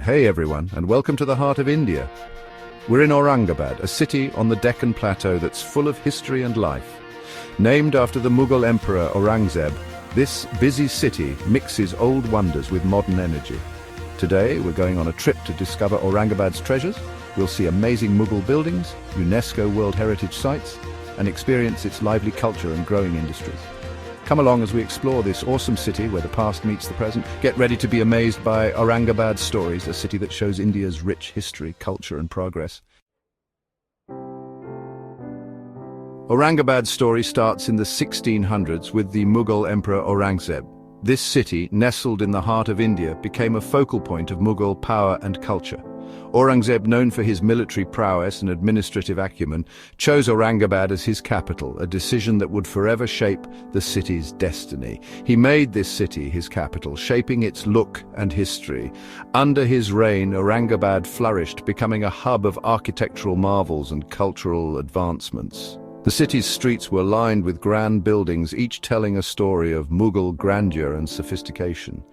Hey everyone, and welcome to the heart of India. We're in Aurangabad, a city on the Deccan Plateau that's full of history and life. Named after the Mughal Emperor Aurangzeb, this busy city mixes old wonders with modern energy. Today, we're going on a trip to discover Aurangabad's treasures. We'll see amazing Mughal buildings, UNESCO World Heritage Sites, and experience its lively culture and growing industries. Come along as we explore this awesome city where the past meets the present. Get ready to be amazed by Aurangabad's stories, a city that shows India's rich history, culture and progress. Aurangabad's story starts in the 1600s with the Mughal Emperor Aurangzeb. This city, nestled in the heart of India, became a focal point of Mughal power and culture. Aurangzeb, known for his military prowess and administrative acumen, chose Aurangabad as his capital, a decision that would forever shape the city's destiny. He made this city his capital, shaping its look and history. Under his reign, Aurangabad flourished, becoming a hub of architectural marvels and cultural advancements. The city's streets were lined with grand buildings, each telling a story of Mughal grandeur and sophistication.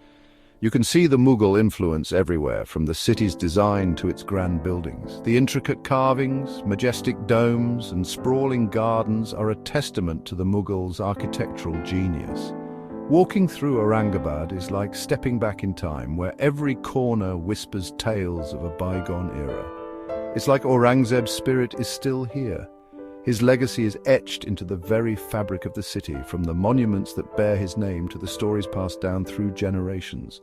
You can see the Mughal influence everywhere, from the city's design to its grand buildings. The intricate carvings, majestic domes, and sprawling gardens are a testament to the Mughals' architectural genius. Walking through Aurangabad is like stepping back in time, where every corner whispers tales of a bygone era. It's like Aurangzeb's spirit is still here. His legacy is etched into the very fabric of the city, from the monuments that bear his name to the stories passed down through generations.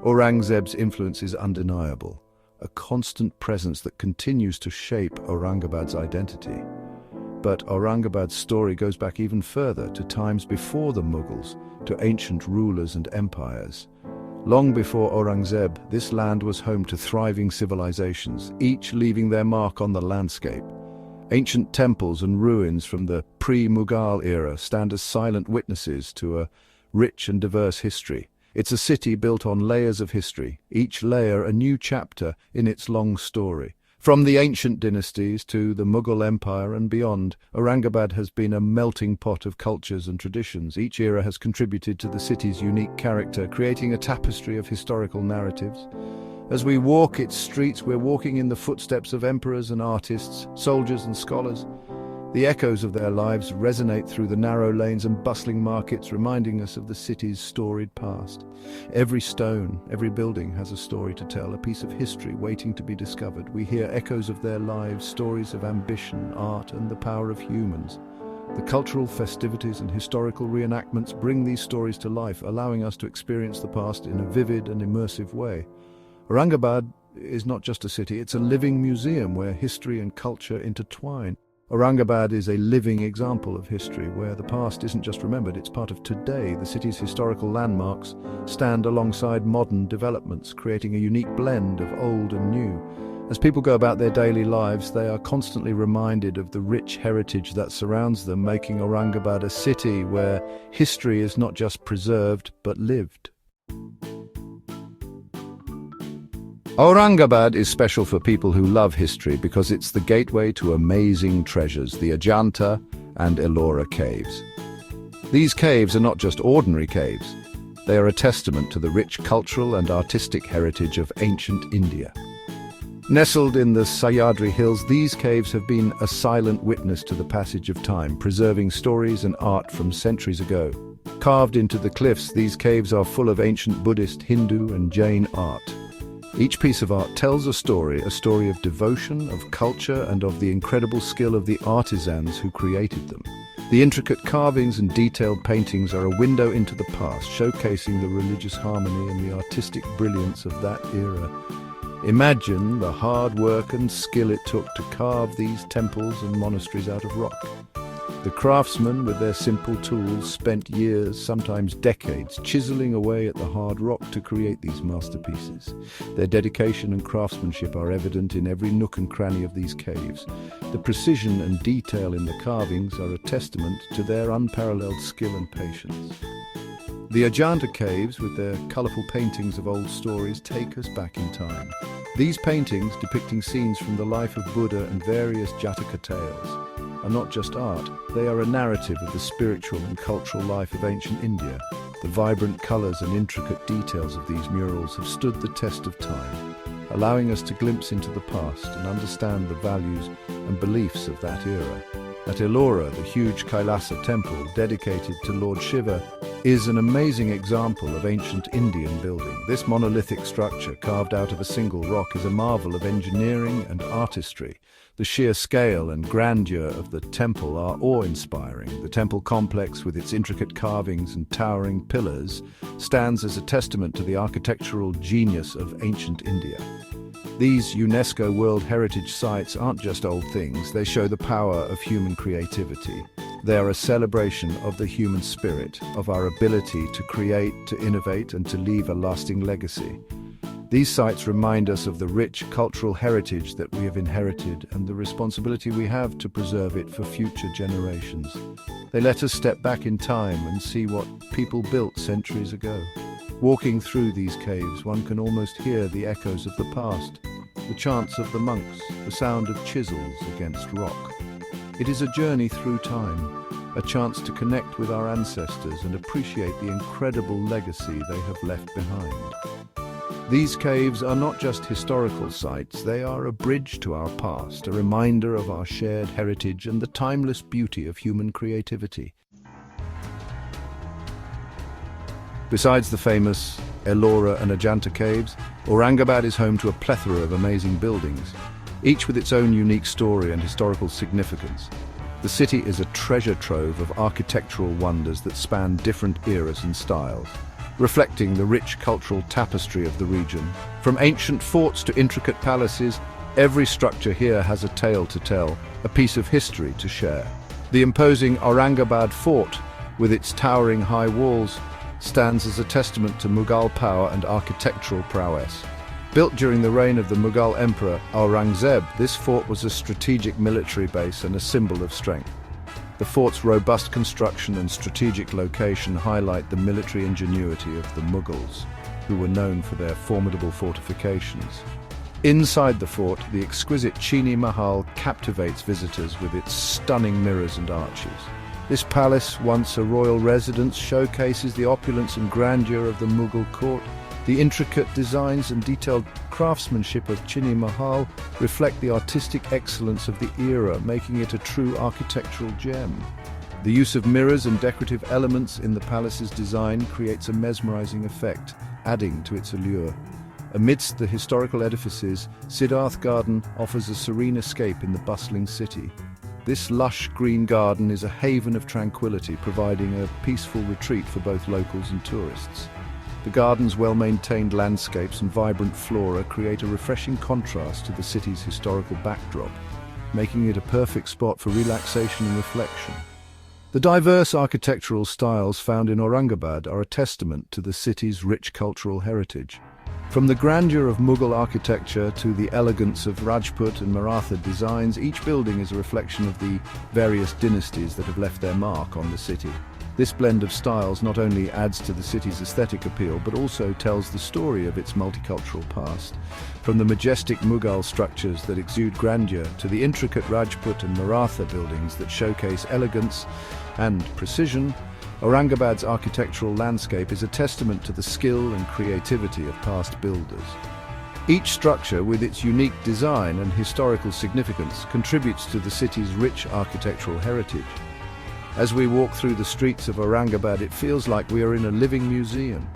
Aurangzeb's influence is undeniable, a constant presence that continues to shape Aurangabad's identity. But Aurangabad's story goes back even further, to times before the Mughals, to ancient rulers and empires. Long before Aurangzeb, this land was home to thriving civilizations, each leaving their mark on the landscape. Ancient temples and ruins from the pre-Mughal era stand as silent witnesses to a rich and diverse history. It's a city built on layers of history, each layer a new chapter in its long story. From the ancient dynasties to the Mughal Empire and beyond, Aurangabad has been a melting pot of cultures and traditions. Each era has contributed to the city's unique character, creating a tapestry of historical narratives. As we walk its streets, we're walking in the footsteps of emperors and artists, soldiers and scholars. The echoes of their lives resonate through the narrow lanes and bustling markets, reminding us of the city's storied past. Every stone, every building has a story to tell, a piece of history waiting to be discovered. We hear echoes of their lives, stories of ambition, art, and the power of humans. The cultural festivities and historical reenactments bring these stories to life, allowing us to experience the past in a vivid and immersive way. Aurangabad is not just a city, it's a living museum where history and culture intertwine. Aurangabad is a living example of history, where the past isn't just remembered, it's part of today. The city's historical landmarks stand alongside modern developments, creating a unique blend of old and new. As people go about their daily lives, they are constantly reminded of the rich heritage that surrounds them, making Aurangabad a city where history is not just preserved, but lived. Aurangabad is special for people who love history because it's the gateway to amazing treasures, the Ajanta and Ellora caves. These caves are not just ordinary caves. They are a testament to the rich cultural and artistic heritage of ancient India. Nestled in the Sahyadri Hills, these caves have been a silent witness to the passage of time, preserving stories and art from centuries ago. Carved into the cliffs, these caves are full of ancient Buddhist, Hindu and Jain art. Each piece of art tells a story of devotion, of culture, and of the incredible skill of the artisans who created them. The intricate carvings and detailed paintings are a window into the past, showcasing the religious harmony and the artistic brilliance of that era. Imagine the hard work and skill it took to carve these temples and monasteries out of rock. The craftsmen, with their simple tools, spent years, sometimes decades, chiseling away at the hard rock to create these masterpieces. Their dedication and craftsmanship are evident in every nook and cranny of these caves. The precision and detail in the carvings are a testament to their unparalleled skill and patience. The Ajanta caves, with their colourful paintings of old stories, take us back in time. These paintings, depicting scenes from the life of Buddha and various Jataka tales, are not just art, they are a narrative of the spiritual and cultural life of ancient India. The vibrant colors and intricate details of these murals have stood the test of time, allowing us to glimpse into the past and understand the values and beliefs of that era. At Ellora, the huge Kailasa temple dedicated to Lord Shiva is an amazing example of ancient Indian building. This monolithic structure, carved out of a single rock, is a marvel of engineering and artistry. The sheer scale and grandeur of the temple are awe-inspiring. The temple complex, with its intricate carvings and towering pillars, stands as a testament to the architectural genius of ancient India. These UNESCO World Heritage Sites aren't just old things, they show the power of human creativity. They are a celebration of the human spirit, of our ability to create, to innovate, and to leave a lasting legacy. These sites remind us of the rich cultural heritage that we have inherited and the responsibility we have to preserve it for future generations. They let us step back in time and see what people built centuries ago. Walking through these caves, one can almost hear the echoes of the past, the chants of the monks, the sound of chisels against rock. It is a journey through time, a chance to connect with our ancestors and appreciate the incredible legacy they have left behind. These caves are not just historical sites, they are a bridge to our past, a reminder of our shared heritage and the timeless beauty of human creativity. Besides the famous Ellora and Ajanta caves, Aurangabad is home to a plethora of amazing buildings, each with its own unique story and historical significance. The city is a treasure trove of architectural wonders that span different eras and styles, reflecting the rich cultural tapestry of the region. From ancient forts to intricate palaces, every structure here has a tale to tell, a piece of history to share. The imposing Aurangabad fort, with its towering high walls, stands as a testament to Mughal power and architectural prowess. Built during the reign of the Mughal Emperor Aurangzeb, this fort was a strategic military base and a symbol of strength. The fort's robust construction and strategic location highlight the military ingenuity of the Mughals, who were known for their formidable fortifications. Inside the fort, the exquisite Chini Mahal captivates visitors with its stunning mirrors and arches. This palace, once a royal residence, showcases the opulence and grandeur of the Mughal court. The intricate designs and detailed craftsmanship of Chini Mahal reflect the artistic excellence of the era, making it a true architectural gem. The use of mirrors and decorative elements in the palace's design creates a mesmerizing effect, adding to its allure. Amidst the historical edifices, Siddharth Garden offers a serene escape in the bustling city. This lush green garden is a haven of tranquility, providing a peaceful retreat for both locals and tourists. The garden's well-maintained landscapes and vibrant flora create a refreshing contrast to the city's historical backdrop, making it a perfect spot for relaxation and reflection. The diverse architectural styles found in Aurangabad are a testament to the city's rich cultural heritage. From the grandeur of Mughal architecture to the elegance of Rajput and Maratha designs, each building is a reflection of the various dynasties that have left their mark on the city. This blend of styles not only adds to the city's aesthetic appeal, but also tells the story of its multicultural past. From the majestic Mughal structures that exude grandeur to the intricate Rajput and Maratha buildings that showcase elegance and precision, Aurangabad's architectural landscape is a testament to the skill and creativity of past builders. Each structure, with its unique design and historical significance, contributes to the city's rich architectural heritage. As we walk through the streets of Aurangabad, it feels like we are in a living museum.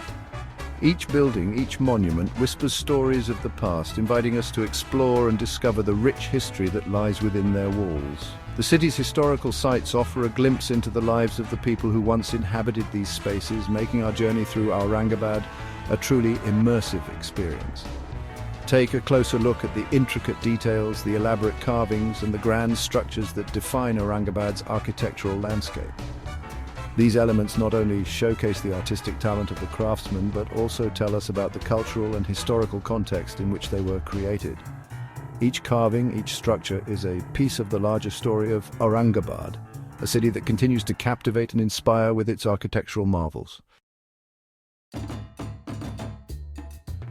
Each building, each monument, whispers stories of the past, inviting us to explore and discover the rich history that lies within their walls. The city's historical sites offer a glimpse into the lives of the people who once inhabited these spaces, making our journey through Aurangabad a truly immersive experience. Take a closer look at the intricate details, the elaborate carvings, and the grand structures that define Aurangabad's architectural landscape. These elements not only showcase the artistic talent of the craftsmen, but also tell us about the cultural and historical context in which they were created. Each carving, each structure is a piece of the larger story of Aurangabad, a city that continues to captivate and inspire with its architectural marvels.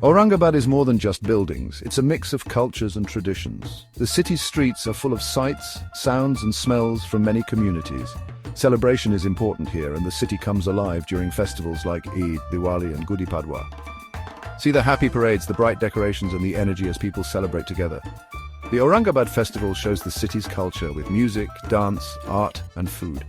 Aurangabad is more than just buildings, it's a mix of cultures and traditions. The city's streets are full of sights, sounds and smells from many communities. Celebration is important here, and the city comes alive during festivals like Eid, Diwali and Gudi Padwa. See the happy parades, the bright decorations and the energy as people celebrate together. The Aurangabad festival shows the city's culture with music, dance, art and food.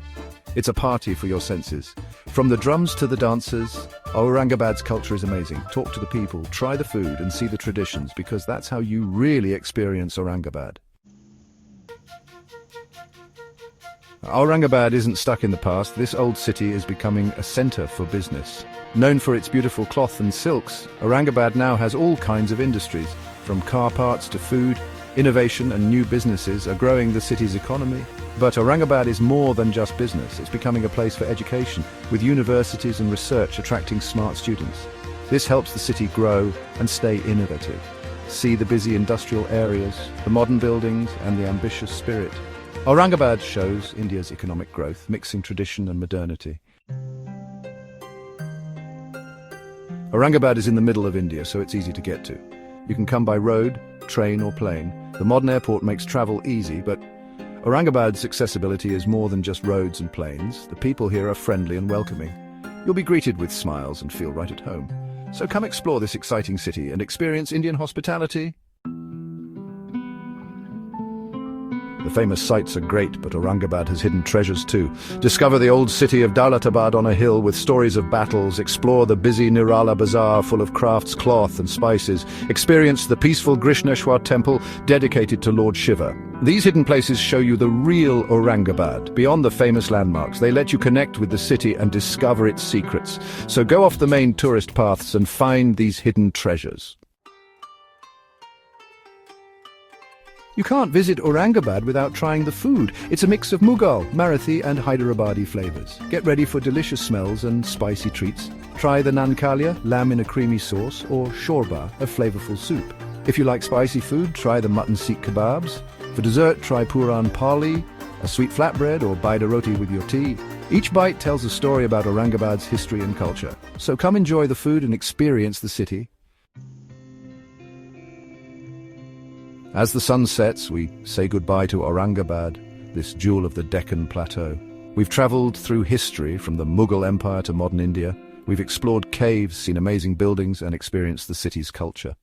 It's a party for your senses. From the drums to the dancers, Aurangabad's culture is amazing. Talk to the people, try the food and see the traditions, because that's how you really experience Aurangabad. Aurangabad isn't stuck in the past. This old city is becoming a centre for business. Known for its beautiful cloth and silks, Aurangabad now has all kinds of industries. From car parts to food, innovation and new businesses are growing the city's economy. But Aurangabad is more than just business. It's becoming a place for education, with universities and research attracting smart students. This helps the city grow and stay innovative. See the busy industrial areas, the modern buildings and the ambitious spirit. Aurangabad shows India's economic growth, mixing tradition and modernity. Aurangabad is in the middle of India, so it's easy to get to. You can come by road, train or plane. The modern airport makes travel easy, but Aurangabad's accessibility is more than just roads and planes. The people here are friendly and welcoming. You'll be greeted with smiles and feel right at home. So come explore this exciting city and experience Indian hospitality. The famous sights are great, but Aurangabad has hidden treasures too. Discover the old city of Daulatabad on a hill with stories of battles. Explore the busy Nirala Bazaar full of crafts, cloth and spices. Experience the peaceful Grishneshwar temple dedicated to Lord Shiva. These hidden places show you the real Aurangabad. Beyond the famous landmarks, they let you connect with the city and discover its secrets. So go off the main tourist paths and find these hidden treasures. You can't visit Aurangabad without trying the food. It's a mix of Mughal, Marathi and Hyderabadi flavors. Get ready for delicious smells and spicy treats. Try the nankalia, lamb in a creamy sauce, or shorba, a flavorful soup. If you like spicy food, try the mutton seekh kebabs. For dessert, try puran pali, a sweet flatbread, or baida roti with your tea. Each bite tells a story about Aurangabad's history and culture. So come enjoy the food and experience the city. As the sun sets, we say goodbye to Aurangabad, this jewel of the Deccan Plateau. We've travelled through history, from the Mughal Empire to modern India. We've explored caves, seen amazing buildings, and experienced the city's culture.